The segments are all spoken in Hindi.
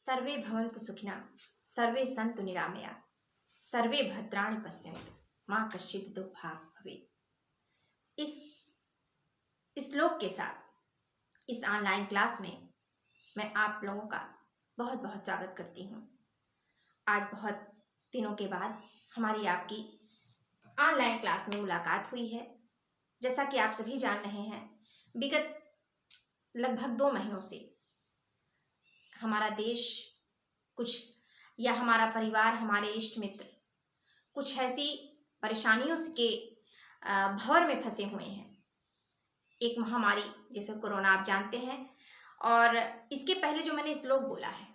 सर्वे भवन्तु सुखिनः, सर्वे सन्तु निरामया, सर्वे भद्राणि पश्यन्तु, माँ कश्चित् दुःखभाग् भवेत्। इस श्लोक के साथ इस ऑनलाइन क्लास में मैं आप लोगों का बहुत बहुत स्वागत करती हूँ। आज बहुत दिनों के बाद हमारी आपकी ऑनलाइन क्लास में मुलाकात हुई है। जैसा कि आप सभी जान रहे हैं, विगत लगभग 2 महीनों से हमारा देश या हमारा परिवार, हमारे इष्ट मित्र कुछ ऐसी परेशानियों के भंवर में फंसे हुए हैं। एक महामारी जैसे कोरोना आप जानते हैं, और इसके पहले जो मैंने श्लोक बोला है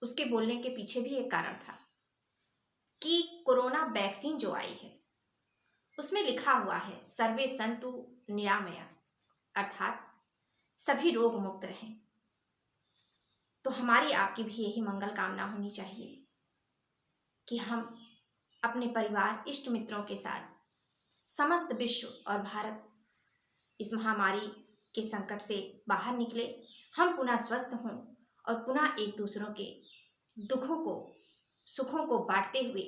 उसके बोलने के पीछे भी एक कारण था कि कोरोना वैक्सीन जो आई है उसमें लिखा हुआ है सर्वे सन्तु निरामया, अर्थात सभी रोग मुक्त रहें। तो हमारी आपकी भी यही मंगल कामना होनी चाहिए कि हम अपने परिवार, इष्ट मित्रों के साथ समस्त विश्व और भारत इस महामारी के संकट से बाहर निकले, हम पुनः स्वस्थ हों और पुनः एक दूसरों के दुखों को, सुखों को बांटते हुए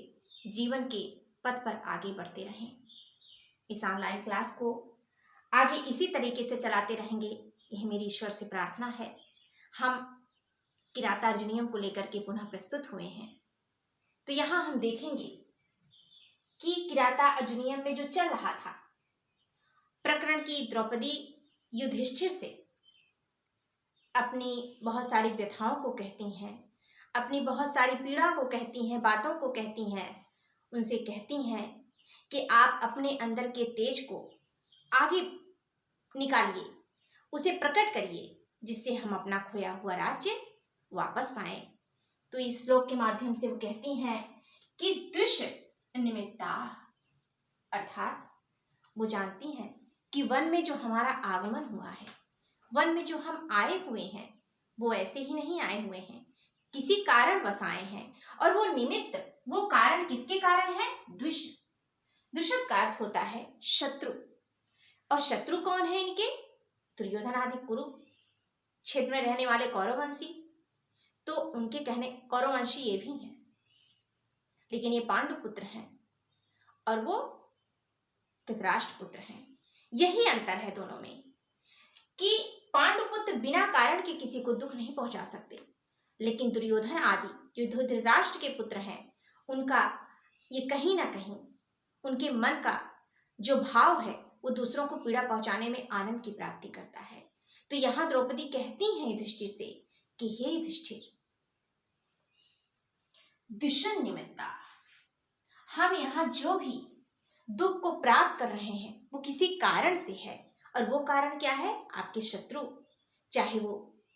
जीवन के पथ पर आगे बढ़ते रहें। इस ऑनलाइन क्लास को आगे इसी तरीके से चलाते रहेंगे, यह मेरी ईश्वर से प्रार्थना है। हम किराता अर्जुनियम को लेकर के पुनः प्रस्तुत हुए हैं। तो यहाँ हम देखेंगे कि किराता अर्जुनियम में जो चल रहा था प्रकरण की द्रौपदी युधिष्ठिर से अपनी बहुत सारी व्यथाओं को कहती हैं, अपनी बहुत सारी पीड़ा को कहती हैं, बातों को कहती हैं, उनसे कहती हैं कि आप अपने अंदर के तेज को आगे निकालिए, उसे प्रकट करिए, जिससे हम अपना खोया हुआ राज्य वापस पाएं। तो इस श्लोक के माध्यम से वो कहती हैं कि द्विष निमित्ता, अर्थात वो जानती हैं कि वन में जो हमारा आगमन हुआ है, वन में जो हम आए हुए हैं, वो ऐसे ही नहीं आए हुए हैं, किसी कारणवश आए हैं। और वो निमित्त, वो कारण किसके कारण है? द्विष। द्विषद का अर्थ होता है शत्रु, और शत्रु कौन है इनके? दुर्योधन आदि कुरु क्षेत्र में रहने वाले कौरववंशी। तो उनके कहने कौरववंशी ये भी हैं, लेकिन ये पांडु पुत्र हैं और वो धृतराष्ट्र पुत्र हैं। यही अंतर है दोनों में कि पांडु पुत्र बिना कारण के किसी को दुख नहीं पहुंचा सकते, लेकिन दुर्योधन आदि जो धृतराष्ट्र के पुत्र हैं, उनका ये कहीं ना कहीं उनके मन का जो भाव है वो दूसरों को पीड़ा पहुंचाने में आनंद की प्राप्ति करता है। तो यहाँ द्रौपदी कहती हैं युधिष्ठिर से कि हे युधिष्ठिर, द्विषद निमित्ता, हम यहाँ जो भी दुख को प्राप्त कर रहे हैं वो किसी कारण से है, और वो कारण क्या है? आपके शत्रु, चाहे वो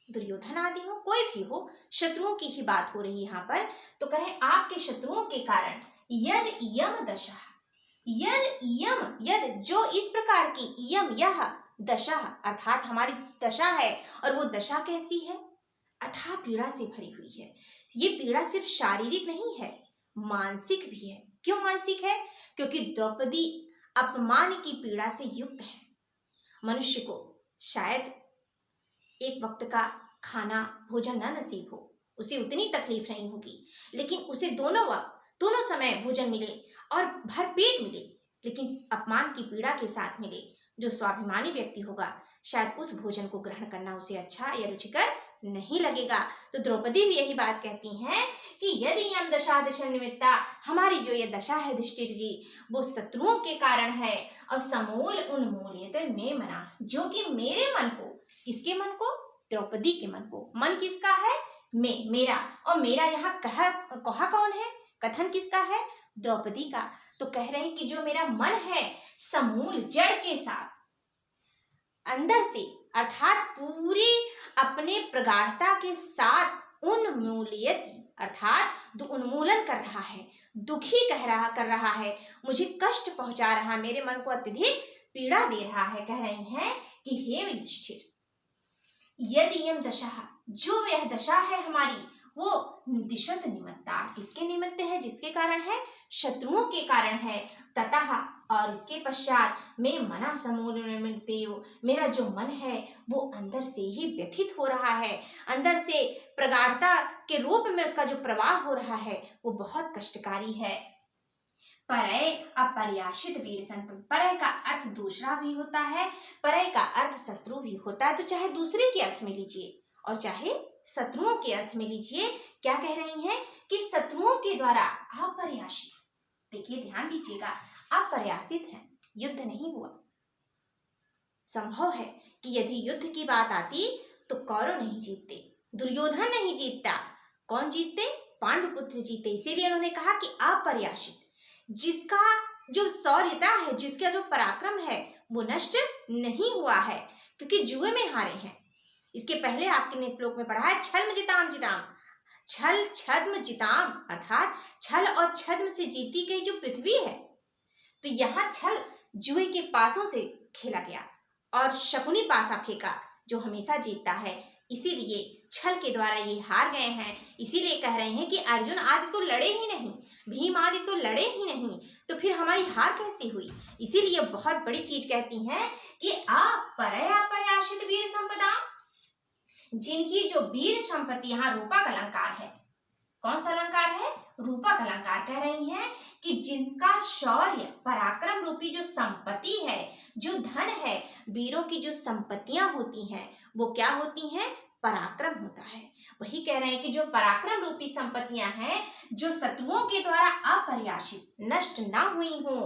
दुर्योधन आदि हो, कोई भी हो, शत्रुओं की ही बात हो रही है यहाँ पर। तो कहें आपके शत्रुओं के कारण यद इयम दशा, यद जो इस प्रकार की, इयम यह, दशा अर्थात हमारी दशा है, और वो दशा कैसी है? अथाह पीड़ा से भरी हुई है। ये पीड़ा सिर्फ शारीरिक नहीं है, मानसिक भी है। क्यों मानसिक है? क्योंकि द्रौपदी अपमान की पीड़ा से युक्त है। मनुष्य को शायद एक वक्त का खाना, भोजन न नसीब हो, उसे उतनी तकलीफ नहीं होगी, लेकिन उसे दोनों समय भोजन मिले और भरपेट मिले, लेकिन अपमान की पीड़ा के साथ मिले। जो स्वाभिमानी व्यक्ति होगा, शायद उस भोजन को ग्रहण करना उसे अच्छा या रुचिकर नहीं लगेगा। तो द्रौपदी भी यही बात कहती हैं कि यदि यम दशा दशन निमित्ता, हमारी जो ये दशा है युधिष्ठिर जी, वो शत्रुओं के कारण है, और समूल उन्मूलित में मना, जो कि मेरे मन को, किसके मन को? द्रौपदी के मन को। मन किसका है? मेरा। और मेरा यहाँ कहा कौन है? कथन किसका है? द्रौपदी का। तो कह रहे हैं कि जो मेरा मन है, समूल जड़ के साथ अंदर से, अर्थात पूरी अपने प्रगाढ़ता के साथ उन्मूलित, अर्थात उन्मूलन कर रहा है, दुखी कर रहा है, मुझे कष्ट पहुंचा रहा, मेरे मन को अत्यधिक पीड़ा दे रहा है। कह रहे हैं कि हे युधिष्ठिर, यदि यम दशा, जो यह दशा है हमारी, वो द्विषद निमित्ता, किसके निमित्त है? जिसके कारण है? शत्रुओं के कारण है। ततः, और इसके पश्चात मैं मना समूल मिलते हो, मेरा जो मन है वो अंदर से ही व्यथित हो रहा है, अंदर से प्रगाढ़ता के रूप में उसका जो प्रवाह हो रहा है वो बहुत कष्टकारी है। परय अपर्याशित वीर संत, परय का अर्थ दूसरा भी होता है, परय का अर्थ शत्रु भी होता है। तो चाहे दूसरे के अर्थ में लीजिए और चाहे शत्रुओं के अर्थ में लीजिए, क्या कह रही हैं कि शत्रुओं के द्वारा अपर्याशित, देखिए ध्यान दीजिएगा, अपर्यासित है, युद्ध नहीं हुआ। संभव है कि यदि युद्ध की बात आती तो कौरव नहीं जीतते, दुर्योधन नहीं जीतता, कौन जीतते? पांडुपुत्र जीते। इसीलिए उन्होंने कहा कि अपर्याशित, जिसका जो शौर्यता है, जिसका जो पराक्रम है वो नष्ट नहीं हुआ है, क्योंकि जुए में हारे हैं। इसके पहले आपने श्लोक में पढ़ा है छल जिताम जिताम, छल छद्म जिताम, अर्थात छल और छद्म से जीती गई जो पृथ्वी है। तो यहाँ छल जुए के पासों से खेला गया और शकुनी पासा फेंका जो हमेशा जीतता है, इसीलिए छल के द्वारा ये हार गए हैं। इसीलिए कह रहे हैं कि अर्जुन आदि तो लड़े ही नहीं, भीम आदि तो लड़े ही नहीं, तो फिर हमारी हार कैसे हुई? इसीलिए बहुत बड़ी चीज कहती हैं कि अपर्याशित वीर संपदा, जिनकी जो वीर संपत्ति, यहाँ रूपक अलंकार है। कौन सा अलंकार है? रूपक अलंकार। कह रही हैं कि जिनका शौर्य पराक्रम रूपी जो संपत्ति है, जो धन है, वीरों की जो संपत्तियां होती हैं वो क्या होती हैं? पराक्रम होता है। वही कह रहे हैं कि जो पराक्रम रूपी संपत्तियां हैं जो शत्रुओं के द्वारा अपर्याशित, नष्ट ना हुई हो,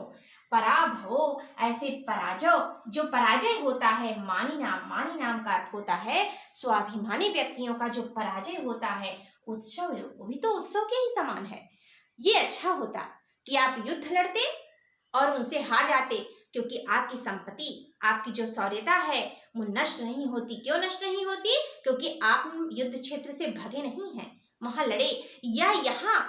पराभवो, ऐसे पराजय, जो पराजय होता है, मानी नाम का अर्थ होता है स्वाभिमानी व्यक्तियों का जो पराजय होता है, उत्सव, वो भी तो उत्सव के ही समान है। ये अच्छा होता कि आप युद्ध लड़ते और उनसे हार जाते, क्योंकि आपकी संपत्ति, आपकी जो शौर्यता है वो नष्ट नहीं होती। क्यों नष्ट नहीं होती? क्योंकि आप युद्ध क्षेत्र से भगे नहीं हैं, वहां लड़े। या यहाँ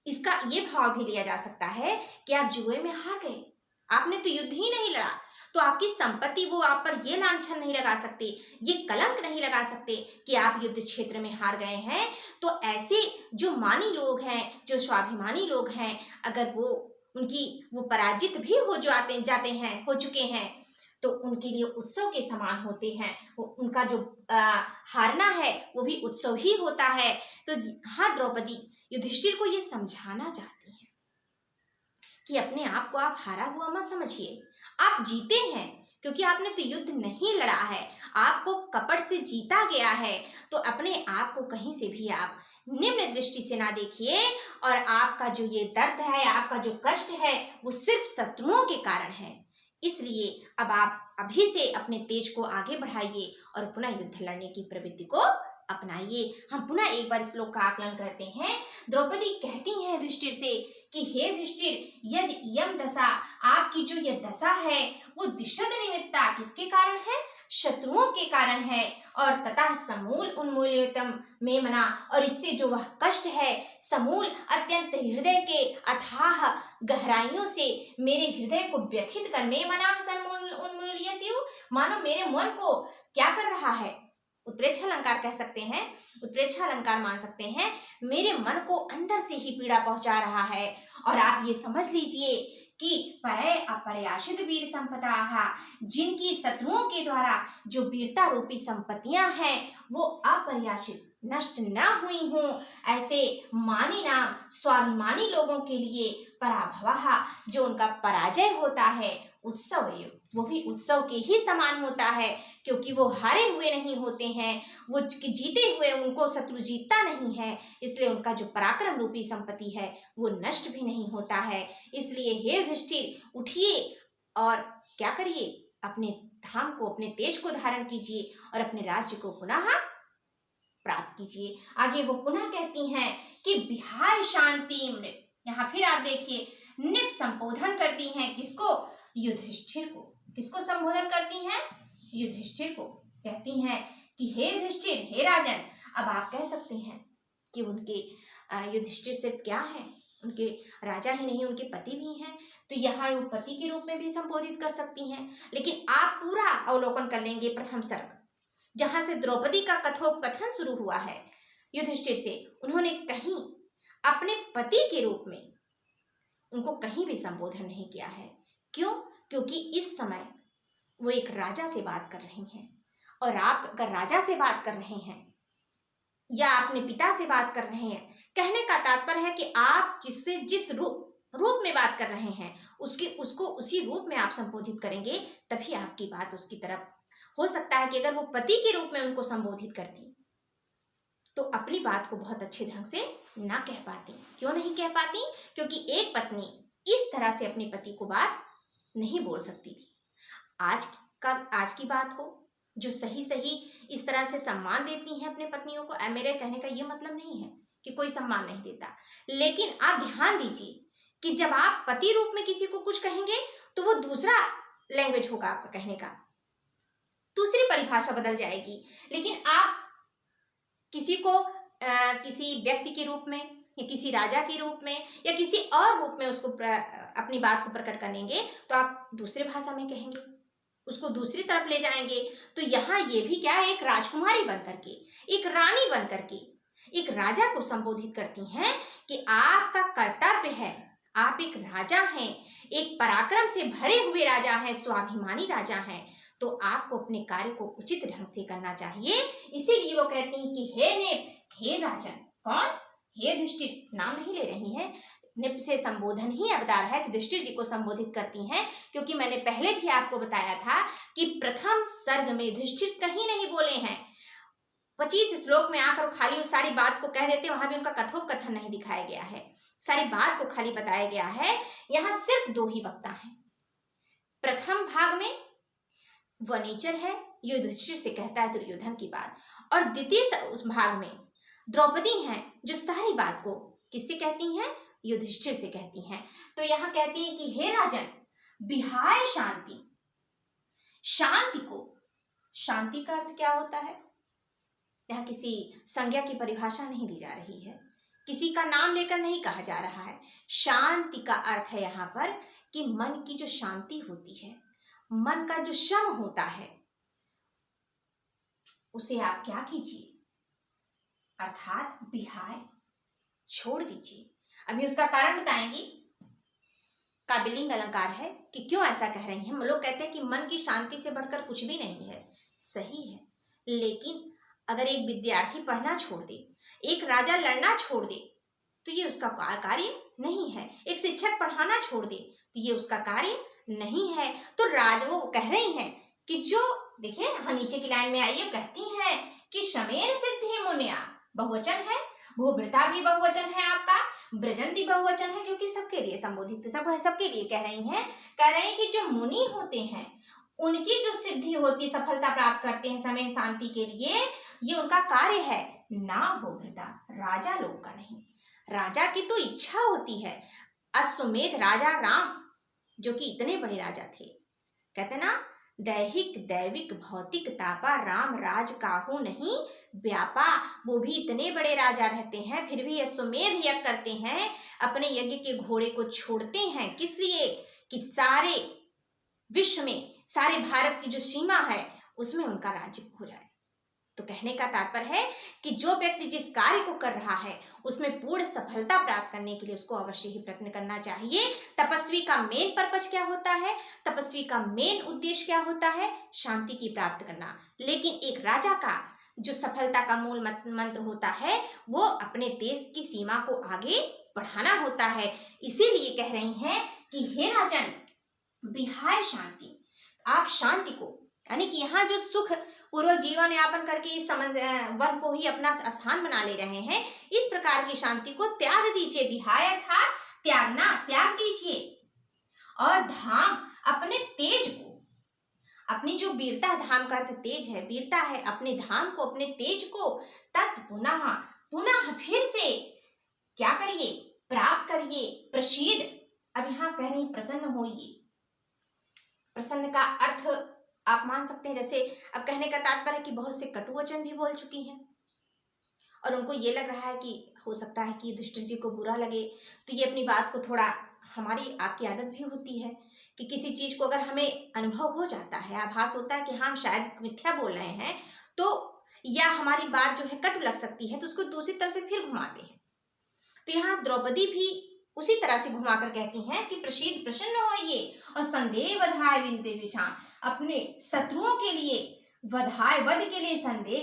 इसका ये भाव भी लिया जा सकता है कि आप जुए में हार गए, आपने तो युद्ध ही नहीं लड़ा, तो आपकी संपत्ति, वो आप पर ये लांछन नहीं लगा सकते, ये कलंक नहीं लगा सकते कि आप युद्ध क्षेत्र में हार गए हैं। तो ऐसे जो मानी लोग हैं, जो स्वाभिमानी लोग हैं, अगर वो उनकी वो पराजित भी हो जाते हैं, हो चुके हैं, तो उनके लिए उत्सव के समान होते हैं। वो उनका जो हारना है वो भी उत्सव ही होता है। तो हाँ, द्रौपदी युधिष्ठिर को ये समझाना चाहती हैं कि अपने आप को आप हारा हुआ मत समझिए, आप जीते हैं, क्योंकि आपने तो युद्ध नहीं लड़ा है, आपको कपट से जीता गया है। तो अपने आप को कहीं से भी आप निम्न दृष्टि से ना देखिए, और आपका जो ये दर्द है, आपका जो कष्ट है, वो सिर्फ शत्रुओं के कारण है। इसलिए अब आप अभी से अपने तेज को आगे बढ़ाइए और पुनः युद्ध लड़ने की प्रवृत्ति को अपनाइए। हम पुनः एक बार श्लोक का आकलन करते हैं। द्रौपदी कहती हैं युधिष्ठिर से कि हे युधिष्ठिर, यदि इयं दशा, आपकी जो यह दशा है वो दिशद निमित्ता, किसके कारण है? शत्रुओं के कारण है। और तथा समूल उन्मूलितम में मना, और इससे जो वह कष्ट है समूल, अत्यंत हृदय के अथाह गहराइयों से मेरे हृदय को व्यथित कर, में मना उन्मूलियत्यु, मानो मेरे मन को क्या कर रहा है? उत्प्रेक्षा अलंकार कह सकते हैं, उत्प्रेक्षा अलंकार मान सकते हैं, मेरे मन को अंदर से ही पीड़ा पहुंचा रहा है। और आप ये समझ लीजिए कि परय अपर्याशित वीर संपदा, जिनकी शत्रुओं के द्वारा जो वीरता रूपी संपत्तियां हैं वो अपर्याशित, नष्ट न हुई हों, ऐसे मानी नाम स्वाभिमानी लोगों के लिए पराभवः, जो उनका पराजय होता है, उत्सव, वो भी उत्सव के ही समान होता है, क्योंकि वो हारे हुए नहीं होते हैं, वो जीते हुए, उनको शत्रु जीतता नहीं है, इसलिए उनका जो पराक्रम रूपी संपत्ति है वो नष्ट भी नहीं होता है। इसलिए हे युधिष्ठिर, उठिए और क्या करिए? अपने धाम को, अपने तेज को धारण कीजिए और अपने राज्य को पुनः प्राप्त कीजिए। आगे वो पुनः कहती हैं कि विहाय शांति, यहाँ फिर आप देखिए निप संबोधन करती हैं, किसको? युधिष्ठिर को। किसको संबोधन करती हैं? युधिष्ठिर को। कहती हैं कि हे युधिष्ठिर, हे राजन। अब आप कह सकते हैं कि उनके युधिष्ठिर से क्या है, उनके राजा ही नहीं, उनके पति भी हैं, तो यहाँ वो पति के रूप में भी संबोधित कर सकती हैं। लेकिन आप पूरा अवलोकन कर लेंगे प्रथम सर्ग, जहां से द्रौपदी का कथोपकथन शुरू हुआ है युधिष्ठिर से, उन्होंने कहीं अपने पति के रूप में उनको कहीं भी संबोधन नहीं किया है। क्यों? क्योंकि इस समय वो एक राजा से बात कर रही हैं, और आप अगर राजा से बात कर रहे हैं, या अपने पिता से बात कर रहे हैं। कहने का तात्पर्य है कि आप जिस रूप में बात कर रहे हैं उसको उसी रूप में आप संबोधित करेंगे, तभी आपकी बात उसकी तरफ। हो सकता है कि अगर वो पति के रूप में उनको संबोधित करती तो अपनी बात को बहुत अच्छे ढंग से ना कह पाती। क्यों नहीं कह पाती? क्योंकि एक पत्नी इस तरह से अपने पति को बात नहीं बोल सकती थी। आज की बात हो जो सही सही इस तरह से सम्मान देती हैं अपने पत्नियों को। मेरे कहने का ये मतलब नहीं है कि कोई सम्मान नहीं देता, लेकिन आप ध्यान दीजिए कि जब आप पति रूप में किसी को कुछ कहेंगे तो वो दूसरा लैंग्वेज होगा आपका कहने का, दूसरी परिभाषा बदल जाएगी। लेकिन आप किसी को किसी व्यक्ति के रूप में या किसी राजा के रूप में या किसी और रूप में उसको अपनी बात को प्रकट करेंगे तो आप दूसरे भाषा में कहेंगे, उसको दूसरी तरफ ले जाएंगे। तो यहाँ ये भी क्या है, एक राजकुमारी बनकर के, एक रानी बनकर के, एक राजा को संबोधित करती हैं कि आपका कर्तव्य है, आप एक राजा हैं, एक पराक्रम से भरे हुए राजा हैं, स्वाभिमानी राजा हैं, तो आपको अपने कार्य को उचित ढंग से करना चाहिए। इसीलिए वो कहती हैं कि हे नेप, हे राजन। कौन? हे युधिष्ठिर, नाम नहीं ले रही हैं, निप से संबोधन ही अवतार है कि युधिष्ठिर जी को संबोधित करती हैं। क्योंकि मैंने पहले भी आपको बताया था कि प्रथम सर्ग में युधिष्ठिर कहीं नहीं बोले हैं। 25 श्लोक में आकर खाली उस सारी बात को कह देते, वहां भी उनका कथोपकथन नहीं दिखाया गया है, सारी बात को खाली बताया गया है। यहाँ सिर्फ 2 ही वक्ता हैं। प्रथम भाग में वनेचर है, युधिष्ठिर से कहता है दुर्योधन की बात, और द्वितीय उस भाग में द्रौपदी हैं जो सारी बात को किससे कहती हैं? युधिष्ठिर से कहती हैं। तो यहाँ कहती हैं कि हे राजन, विहाय शांति। शांति को, शांति का अर्थ क्या होता है? यहाँ किसी संज्ञा की परिभाषा नहीं दी जा रही है, किसी का नाम लेकर नहीं कहा जा रहा है। शांति का अर्थ है यहाँ पर कि मन की जो शांति होती है, मन का जो शम होता है, उसे आप क्या कीजिए, अर्थात विहाय, छोड़ दीजिए। अभी उसका कारण बताएंगी। काबिलिंग अलंकार है कि क्यों ऐसा कह रही हैं। लोग कहते हैं कि मन की शांति से बढ़कर कुछ भी नहीं है, सही है, लेकिन अगर एक विद्यार्थी पढ़ना छोड़ दे, एक राजा लड़ना छोड़ दे, तो ये उसका कार्य नहीं है। एक शिक्षक पढ़ाना छोड़ दे तो ये उसका कार्य नहीं है। तो वो कह रही हैं कि जो देखिए, हाँ नीचे की लाइन में आइए, कहती हैं कि शमेन सिद्धि मुनिया, बहुवचन है, भूभृता भी बहुवचन है, आपका ब्रजंती बहुवचन है, क्योंकि सबके लिए संबोधित, सबके लिए कह रही हैं कि जो मुनि होते हैं उनकी जो सिद्धि होती, सफलता प्राप्त करते हैं समय शांति के लिए, ये उनका कार्य है, ना भूभृता, राजा लोग का नहीं। राजा की तो इच्छा होती है। अश्वमेध राजा राम जो कि इतने बड़े राजा थे, कहते ना, दैहिक दैविक भौतिक तापा राम राज काहू नहीं व्यापा। वो भी इतने बड़े राजा रहते हैं, फिर भी अश्वमेध यज्ञ करते हैं, अपने यज्ञ के घोड़े को छोड़ते हैं। किस लिए? कि सारे विश्व में, सारे भारत की जो सीमा है उसमें उनका राज्य हो जाए। तो कहने का तात्पर्य है कि जो व्यक्ति जिस कार्य को कर रहा है उसमें पूर्ण सफलता प्राप्त करने के लिए उसको अवश्य ही प्रयत्न करना चाहिए। तपस्वी का मेन पर्पस क्या होता है? तपस्वी का मेन उद्देश्य क्या होता है? शांति की प्राप्त करना। लेकिन एक राजा का जो सफलता का मूल मंत्र होता है वो अपने देश की सीमा को आगे बढ़ाना होता है। इसीलिए कह रही हैं कि हे राजन, विहाय शांति, आप शांति को, यानी कि यहाँ जो सुख पूर्वक जीवन यापन करके इस वन को ही अपना स्थान बना ले रहे हैं, इस प्रकार की शांति को त्याग दीजिए। विहाय अर्थात त्यागना, त्याग दीजिए। और धाम, अपने तेज को, अपनी जो वीरता, धाम का अर्थ तेज है, वीरता है, अपने धाम को, अपने तेज को तत् पुनः, पुनः फिर से क्या करिए? प्राप्त करिए। प्रसीद, अब यहाँ कह रही प्रसन्न होइए। प्रसन्न का अर्थ आप मान सकते हैं, जैसे अब कहने का तात्पर्य है कि बहुत से कटु वचन भी बोल चुकी हैं और उनको ये लग रहा है कि हो सकता है कि युधिष्ठिर जी को बुरा लगे, तो ये अपनी बात को थोड़ा, हमारी आपकी आदत भी होती है कि किसी चीज को अगर हमें अनुभव हो जाता है, आभास होता है कि हम शायद मिथ्या बोल रहे हैं, तो या हमारी बात जो है कटु लग सकती है, तो उसको दूसरी तरफ से फिर घुमाते हैं। तो यहाँ द्रौपदी भी उसी तरह से घुमाकर कहती हैं कि प्रसीद, प्रसन्न होइए, और संदेह बधाय विनते विषाम, अपने शत्रुओं के लिए, वधाय वध के लिए संदेह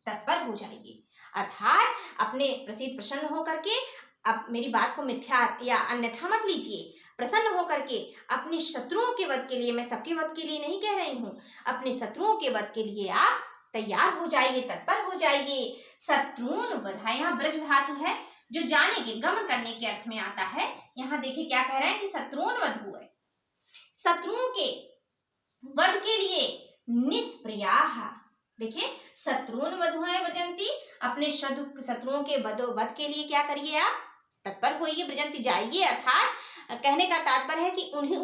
तत्पर हो जाइए। अर्थात अपने प्रसिद्ध प्रसन्न होकर के, अब मेरी बात को मिथ्या या अन्यथा मत लीजिए, प्रसन्न होकर के अपने शत्रुओं के वध के लिए, मैं सबके वध के लिए नहीं कह रही हूँ, अपने शत्रुओं के वध के लिए आप तैयार हो जाइए, तत्पर हो जाइए। शत्रुन वध, यहाँ ब्रज धातु है जो जाने के, गमन करने के अर्थ में आता है। यहाँ देखिए क्या कह रहे हैं कि शत्रुन वध हुए, शत्रुओं के वध के लिए निष्प्रयाः। देखिए शत्रुन वध हुए व्रजंती, अपने शत्रुओं के वध के लिए क्या करिए आप, तत्पर होइए, व्रजंती जाइए। अर्थात कहने का तात्पर्य है कि उन्हें,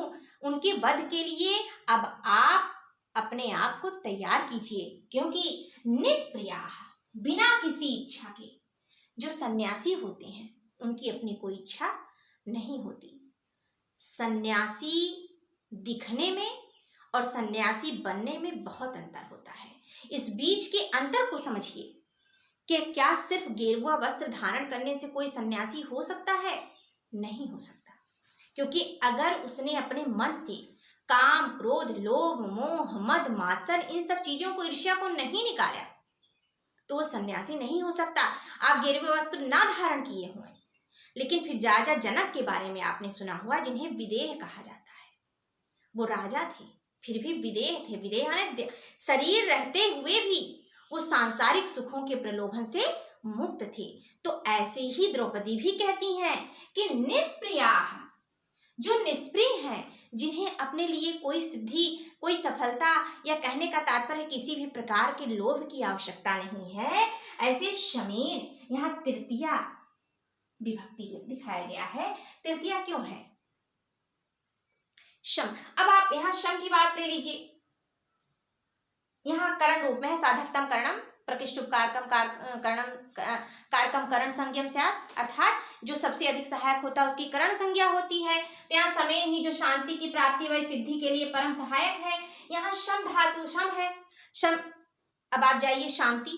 उनके वध के लिए अब आप अपने आप को तैयार कीजिए, क्योंकि निष्प्रयाः, बिना किसी इच्छा के, जो सन्यासी होते हैं उनकी अपनी कोई इच्छा नहीं होती। सन्यासी दिखने में और सन्यासी बनने में बहुत अंतर होता है। इस बीच के अंतर को समझिए कि क्या सिर्फ गेरुआ वस्त्र धारण करने से कोई सन्यासी हो सकता है? नहीं हो सकता, क्योंकि अगर उसने अपने मन से काम, क्रोध, लोभ, मोह, मद, मात्सर, इन सब चीजों को, ईर्ष्या को नहीं निकाला, तो वो सन्यासी नहीं हो सकता। आप गेरुआ वस्त्र ना धारण किए हुए, लेकिन फिर राजा जनक के बारे में आपने सुना हुआ, जिन्हें विदेह कहा जाता है। वो राजा थे, फिर भी विदेह थे। विदेह यानी शरीर रहते हुए भी वो सांसारिक सुखों के प्रलोभन से मुक्त थे। तो ऐसे ही द्रौपदी भी कहती हैं कि निष्प्रियाः, जो निष्प्रिय हैं, जिन्हें अपने लिए कोई सिद्धि, कोई सफलता, या कहने का तात्पर्य किसी भी प्रकार के लोभ की आवश्यकता नहीं है, ऐसे शमीन, यहाँ तृतीया विभक्ति दिखाया गया है। तृतीया क्यों है? शम। अब आप यहाँ शम की बात ले लीजिए, यहाँ करण रूप में है, साधकतम करणम प्रकृष्टुप कारकम करणम कारकम करण संज्ञम स्यात्, अर्थात जो सबसे अधिक सहायक होता है उसकी करण संज्ञा होती है। तो यहाँ समेन ही जो शांति की प्राप्ति व सिद्धि के लिए परम सहायक है। यहाँ शम धातु, शम है, शम। अब आप जाइए शांति,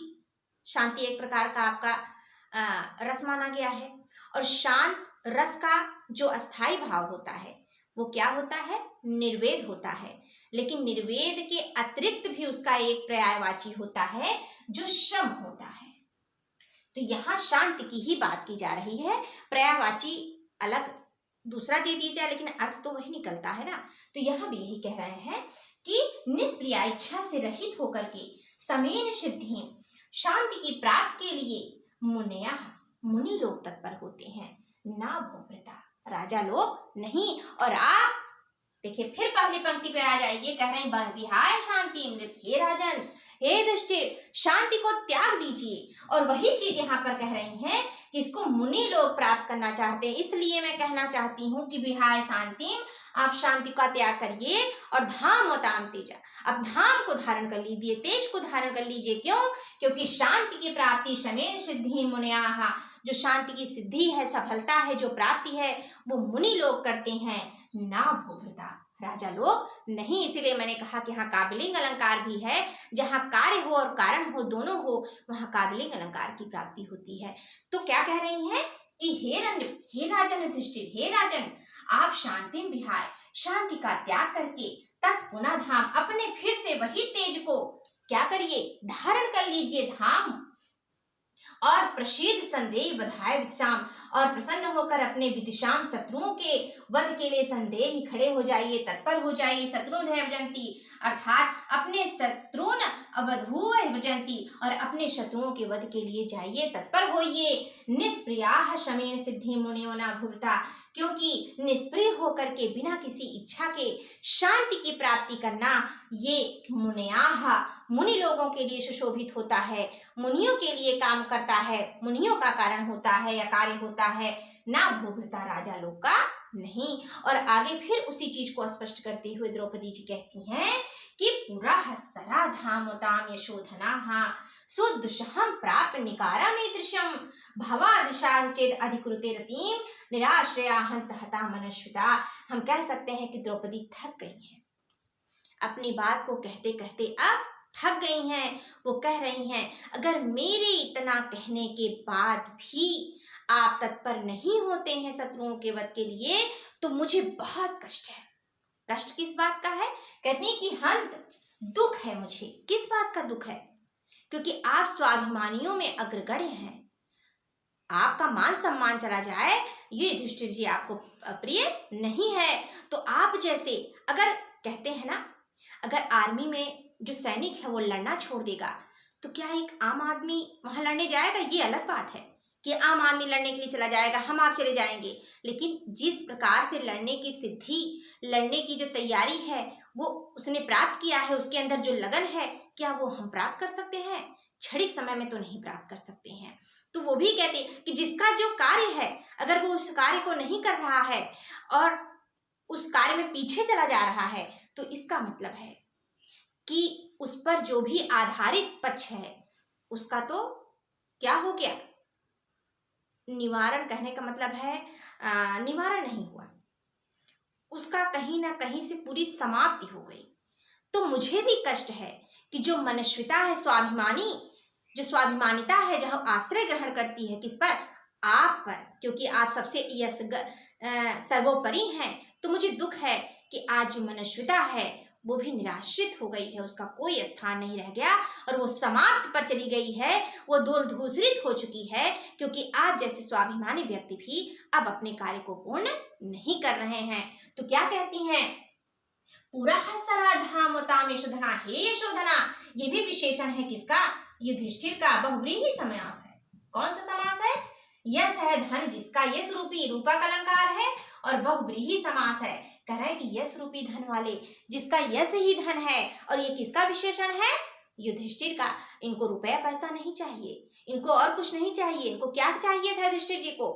शांति एक प्रकार का आपका रस माना गया है, और शांत रस का जो अस्थाई भाव होता है वो क्या होता है? निर्वेद होता है। लेकिन निर्वेद के अतिरिक्त भी उसका एक पर्यायवाची होता है जो शम होता है। तो यहाँ शांति की ही बात की जा रही है, पर्यायवाची अलग दूसरा दे दिया जाए, लेकिन अर्थ तो वही निकलता है ना। तो यहाँ भी यही कह रहे हैं कि निष्प्रिया, इच्छा से रहित होकर के समेन सिद्धि, शांति की प्राप्ति के लिए मुनयः, मुनि लोग तत्पर होते हैं, ना भोभृता, राजा लोग नहीं। और आप देखिए फिर पहली पंक्ति पे आ जाइए, कह रहे हैं विहाय शांति मृत, हे राजन, हे दुष्टिर, शांति को त्याग दीजिए। और वही चीज यहाँ पर कह रही हैं कि इसको मुनि लोग प्राप्त करना चाहते हैं। इसलिए मैं कहना चाहती हूँ कि विहाय शांति, आप शांति का त्याग करिए और धाम होताम तेजा, अब धाम को धारण कर लीजिए, तेज को धारण कर लीजिए। क्यों? क्योंकि शांति की प्राप्ति शमेन सिद्धि मुनयाः, जो शांति की सिद्धि है, सफलता है, जो प्राप्ति है, वो मुनि लोग करते हैं, ना भोभृता, राजा लोग नहीं। इसीलिए मैंने कहा कि यहाँ काबिलिंग अलंकार भी है, जहाँ कार्य हो और कारण हो, दोनों हो, वहाँ काबिलिंग अलंकार की प्राप्ति होती है। तो क्या कह रही हैं कि हे राजन युधिष्ठिर, हे राजन, आप शांति विहाय, शांति का त्याग करके तत्पुनः धाम, अपने फिर से वही तेज को क्या करिए? धारण कर लीजिए, धाम। और प्रसिद्ध संदेह बधाए विदिशाम, और प्रसन्न होकर अपने विदिशाम शत्रुओं के वध के लिए संदेह ही खड़े हो जाइए, तत्पर हो जाइए। शत्रुधय व्रजंती, अर्थात अपने शत्रुन अवधूव व्रजंती, और अपने शत्रुओं के वध के लिए जाइए, तत्पर होइए। निष्प्रियाः शमेन सिद्धि मुनियो न भूलता, क्योंकि निष्प्रिय होकर के बिना किसी इच्छा के शांति की प्राप्ति करना ये मुनयाः, मुनि लोगों के लिए सुशोभित होता है, मुनियों के लिए काम करता है, मुनियों का कारण होता है या कार्य होता है, ना भूभृता, राजा लोग का नहीं। और आगे फिर उसी चीज को स्पष्ट करते हुए द्रौपदी जी कहती हैं कि पुरः सरा धामोताम यशोधनाः सुदुषहं प्राप्य निकारम ईदृशम भवादिशा चेद अधिकृते रतिम निराश्रया हंत हता मनस्विता। हम कह सकते हैं कि द्रौपदी थक गई हैं, अपनी बात को कहते कहते अब थक गई हैं। वो कह रही हैं, अगर मेरे इतना कहने के बाद भी आप तत्पर नहीं होते हैं शत्रुओं के वध के लिए, तो मुझे बहुत कष्ट है। कष्ट किस बात का है? कहती हैं कि हंत, दुख है मुझे। किस बात का दुख है? क्योंकि आप स्वाभिमानियों में अग्रगण्य हैं। आपका मान सम्मान चला जाए, ये युधिष्ठिर जी आपको प्रिय नहीं है। तो आप जैसे, अगर कहते हैं ना, अगर आर्मी में जो सैनिक है वो लड़ना छोड़ देगा तो क्या एक आम आदमी वहां लड़ने जाएगा? ये अलग बात है कि आम आदमी लड़ने के लिए चला जाएगा, हम आप चले जाएंगे, लेकिन जिस प्रकार से लड़ने की सिद्धि, लड़ने की जो तैयारी है वो उसने प्राप्त किया है, उसके अंदर जो लगन है, क्या वो हम प्राप्त कर सकते हैं? क्षणिक समय में तो नहीं प्राप्त कर सकते हैं। तो वो भी कहते कि जिसका जो कार्य है, अगर वो उस कार्य को नहीं कर रहा है और उस कार्य में पीछे चला जा रहा है, तो इसका मतलब है कि उस पर जो भी आधारित पक्ष है उसका तो क्या हो गया, निवारण। कहने का मतलब है निवारण नहीं हुआ, उसका कहीं ना कहीं से पूरी समाप्ति हो गई। तो मुझे भी कष्ट है कि जो मनस्विता है, स्वाभिमानी, जो स्वाभिमानिता है, जो आश्रय ग्रहण करती है किस पर? आप पर, क्योंकि आप सबसे सर्वोपरि हैं। तो मुझे दुख है कि आज जो मनस्विता है वो भी निराश्रित हो गई है, उसका कोई स्थान नहीं रह गया और वो समाप्त पर चली गई है, वो धूलिधूसरित हो चुकी है, क्योंकि आप जैसे स्वाभिमानी व्यक्ति भी अब अपने कार्य को पूर्ण नहीं कर रहे हैं। तो क्या कहती हैं? पूरा सराधामताम यशोधना, हे यशोधना, ये भी विशेषण है किसका? युधिष्ठिर का। बहुव्रीहि समास है। कौन सा समास है? यश है धन जिसका, यश रूपी रूपा का अलंकार है, और बहुव्रीहि समास है। कह रहा है कि यश रूपी धन वाले, जिसका यश ही धन है, और ये किसका विशेषण है? युधिष्ठिर का। इनको रुपया पैसा नहीं चाहिए, इनको और कुछ नहीं चाहिए। इनको क्या चाहिए था युधिष्ठिर जी को?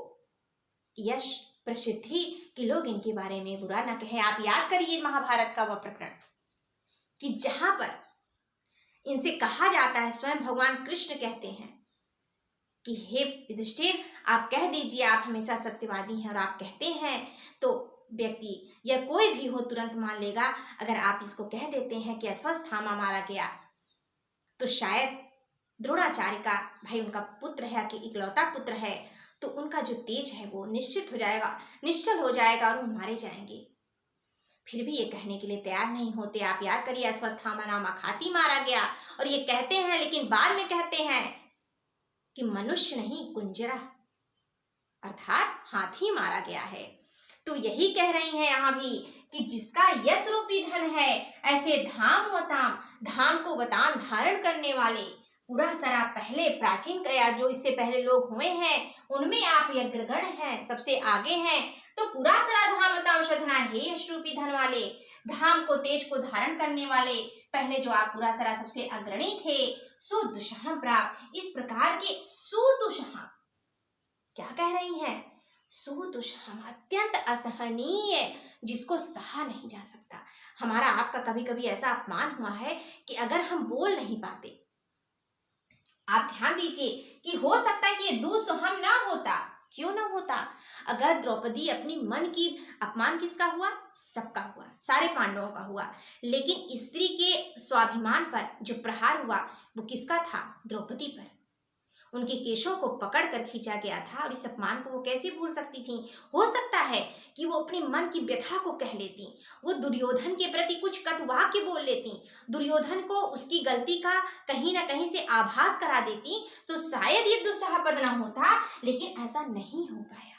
यश, प्रसिद्धि, कि लोग इनके बारे में बुरा ना कहे। आप याद करिए महाभारत का वह प्रकरण कि जहां पर इनसे कहा जाता है, स्वयं भगवान कृष्ण कहते हैं कि हे युधिष्ठिर, आप कह दीजिए, आप हमेशा सत्यवादी हैं और आप कहते हैं तो व्यक्ति या कोई भी हो तुरंत मान लेगा। अगर आप इसको कह देते हैं कि अश्वत्थामा मारा गया, तो शायद द्रोणाचार्य का भाई, उनका पुत्र है कि इकलौता पुत्र है, तो उनका जो तेज है वो निश्चित हो जाएगा, निश्चल हो जाएगा और वो मारे जाएंगे। फिर भी ये कहने के लिए तैयार नहीं होते। आप याद करिए, अश्वत्थामा नाम हाथी मारा गया, और ये कहते हैं, लेकिन बाद में कहते हैं कि मनुष्य नहीं कुंजरा, अर्थात हाथी मारा गया है। तो यही कह रही हैं यहाँ भी कि जिसका यश रूपी धन है, ऐसे धाम वताम, धाम को वतान धारण करने वाले, पूरा सारा पहले प्राचीन गया, जो इससे पहले लोग हुए हैं उनमें आप अग्रगण्य हैं, सबसे आगे हैं। तो पूरा सारा धाम वताम शोधना, हे यश रूपी धन वाले, धाम को, तेज को धारण करने वाले, पहले जो आप पूरा सारा सबसे अग्रणी थे। सुदुषहम प्राप्त, इस प्रकार के सुदुषहम, क्या कह रही हैं? सुदुषहम, अत्यंत असहनीय, जिसको सहा नहीं जा सकता। हमारा आपका कभी कभी ऐसा अपमान हुआ है कि अगर हम बोल नहीं पाते, आप ध्यान दीजिए कि हो सकता है कि ये दुस्सहम ना होता। क्यों ना होता? अगर द्रौपदी अपनी मन की, अपमान किसका हुआ? सबका हुआ, सारे पांडवों का हुआ, लेकिन स्त्री के स्वाभिमान पर जो प्रहार हुआ वो किसका था? द्रौपदी पर। उनके केशों को पकड़कर खींचा गया था, और इस अपमान को वो कैसे भूल सकती थी? हो सकता है कि वो अपने मन की व्यथा को कह लेती, वो दुर्योधन के प्रति कुछ कटु वाक्य बोल लेती, दुर्योधन को उसकी गलती का कहीं ना कहीं से आभास करा देती, तो शायद ये दुस्सह पद ना होता, लेकिन ऐसा नहीं हो पाया।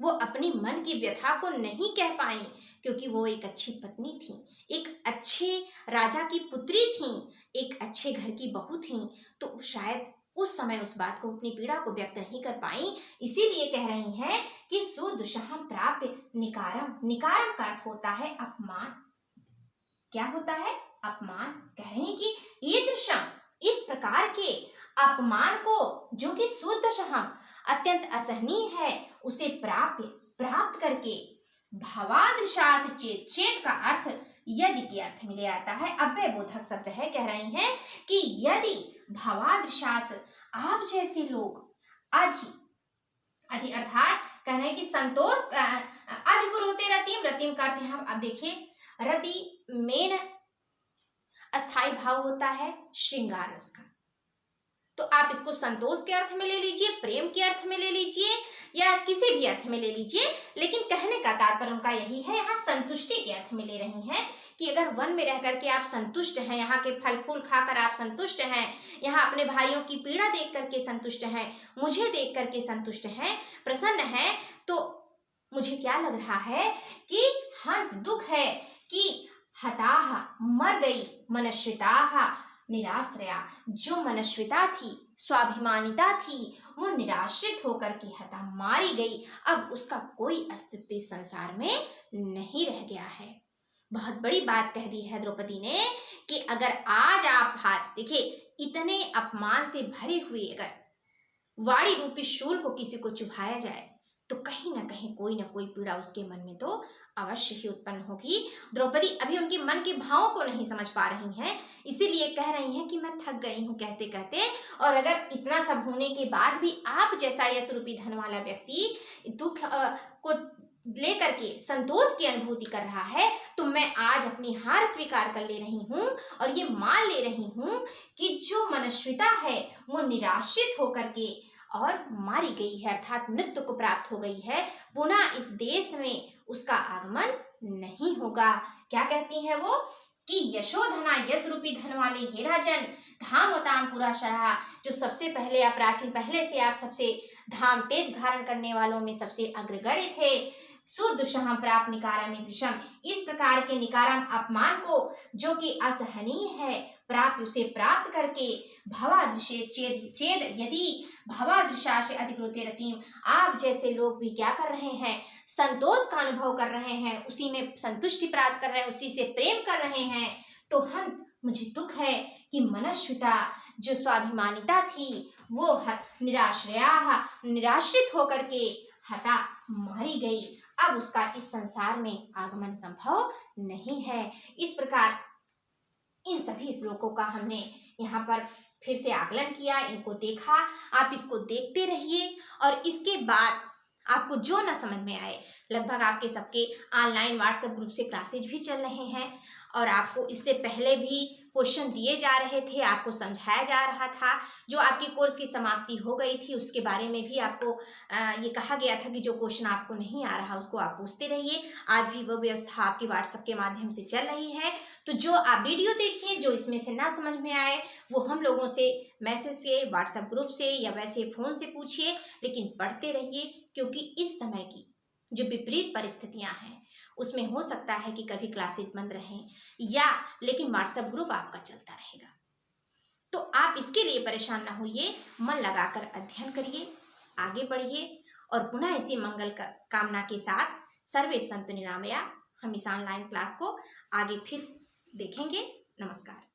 वो अपनी मन की व्यथा को नहीं कह पाई, क्योंकि वो एक अच्छी पत्नी थी, एक अच्छे राजा की पुत्री थी, एक अच्छे घर की बहू थी, तो शायद उस समय उस बात को, अपनी पीड़ा को व्यक्त नहीं कर पाई। इसीलिए कह रही हैं कि सुदुषहम प्राप्य निकारम, निकारम का अर्थ होता है अपमान। क्या होता है? अपमान। कह रहे हैं कि ईदृशम, इस प्रकार के अपमान को, जो कि सुदुषहम, अत्यंत असहनीय है, उसे प्राप्त करके, भवादृशास चेत, चेत का अर्थ यदि के अर्थ में ले आता है, अव्यय बोधक शब्द है। कह रही हैं कि यदि भवादृशास, आप जैसे लोग, अधि अर्थात कह रहे हैं कि संतोष, अधिकुरुते रतिम, रतिम का अर्थ यहाँ आप देखिए, रति मेन अस्थाई भाव होता है श्रृंगार रस का, तो आप इसको संतोष के अर्थ में ले लीजिए, प्रेम के अर्थ में ले लीजिए, या किसी भी अर्थ में ले लीजिए, लेकिन कहने का तात्पर्य उनका यही है, यहाँ संतुष्टि के अर्थ में ले रही हैं कि अगर वन में रह करके आप संतुष्ट हैं, यहाँ के फल फूल खाकर आप संतुष्ट हैं, यहाँ अपने भाइयों की पीड़ा देख करके संतुष्ट हैं, मुझे देख करके संतुष्ट हैं, प्रसन्न हैं, तो मुझे क्या लग रहा है कि हंत दुख है कि हताह मर गई मनश्विताह निराश्रया। जो मनश्विता थी, स्वाभिमानिता थी, वो निराश्रित होकर के हता मारी गई। अब उसका कोई अस्तित्व इस संसार में नहीं रह गया है। बहुत बड़ी बात कह दी है द्रौपदी ने कि अगर आज आप हाथ देखिए, इतने अपमान से भरे हुए अगर वाणी रूपी शूल को किसी को चुभाया जाए तो कहीं ना कहीं कोई ना कोई पीड़ा उसके मन में तो अवश्य ही उत्पन्न होगी। द्रौपदी अभी उनके मन के भावों को नहीं समझ पा रही हैं, इसीलिए कह रही हैं कि मैं थक गई हूँ कहते कहते। और अगर इतना सब होने के बाद भी आप जैसा यश रूपी धन वाला व्यक्ति दुख को लेकर के संतोष की अनुभूति कर रहा है, तो मैं आज अपनी हार स्वीकार कर ले रही हूँ और ये मान ले रही हूँ कि जो मनश्विता है वो निराश्रित होकर के और मारी गई है, अर्थात मृत्यु को प्राप्त हो गई है। पुनः इस देश में उसका आगमन नहीं होगा। क्या कहती है वो कि यशोधना यश रूपी धन वाले हे राजन, धाम ताम पूरा शरा, जो सबसे पहले आप प्राचीन पहले से आप सबसे धाम तेज धारण करने वालों में सबसे अग्रगण्य थे। सुदुषहम प्राप्त निकारम दृशम, इस प्रकार के निकारम अपमान को जो कि असहनीय है प्राप्त उसे प्राप्त करके भवादृशे चेद यदि भवादृशा से अधिकृत्य रतिम, आप जैसे लोग भी क्या कर रहे हैं, संतोष का अनुभव कर रहे हैं, उसी में संतुष्टि प्राप्त कर रहे हैं, उसी से प्रेम कर रहे हैं। तो हंत मुझे दुख है कि मनश्विता जो स्वाभिमानिता थी वो निराश्रया निराश्रित होकर के हता मारी गई। अब उसका इस संसार में आगमन संभव नहीं है। इस प्रकार इन सभी श्लोकों का हमने यहाँ पर फिर से आकलन किया, इनको देखा। आप इसको देखते रहिए और इसके बाद आपको जो ना समझ में आए, लगभग आपके सबके ऑनलाइन व्हाट्सएप ग्रुप से क्लासेज भी चल रहे हैं और आपको इससे पहले भी क्वेश्चन दिए जा रहे थे, आपको समझाया जा रहा था। जो आपकी कोर्स की समाप्ति हो गई थी उसके बारे में भी आपको ये कहा गया था कि जो क्वेश्चन आपको नहीं आ रहा उसको आप पूछते रहिए। आज भी वो व्यवस्था आपकी व्हाट्सएप के माध्यम से चल रही है। तो जो आप वीडियो देखें, जो इसमें से ना समझ में आए वो हम लोगों से मैसेज से, व्हाट्सएप ग्रुप से या वैसे फ़ोन से पूछिए, लेकिन पढ़ते रहिए, क्योंकि इस समय की जो विपरीत परिस्थितियां हैं उसमें हो सकता है कि कभी क्लासेस बंद रहें या लेकिन व्हाट्सएप ग्रुप आपका चलता रहेगा। तो आप इसके लिए परेशान ना होइए, मन लगाकर अध्ययन करिए, आगे बढ़िए और पुनः इसी मंगल कामना के साथ सर्वे संतु निरामया हम इस ऑनलाइन क्लास को आगे फिर देखेंगे। नमस्कार।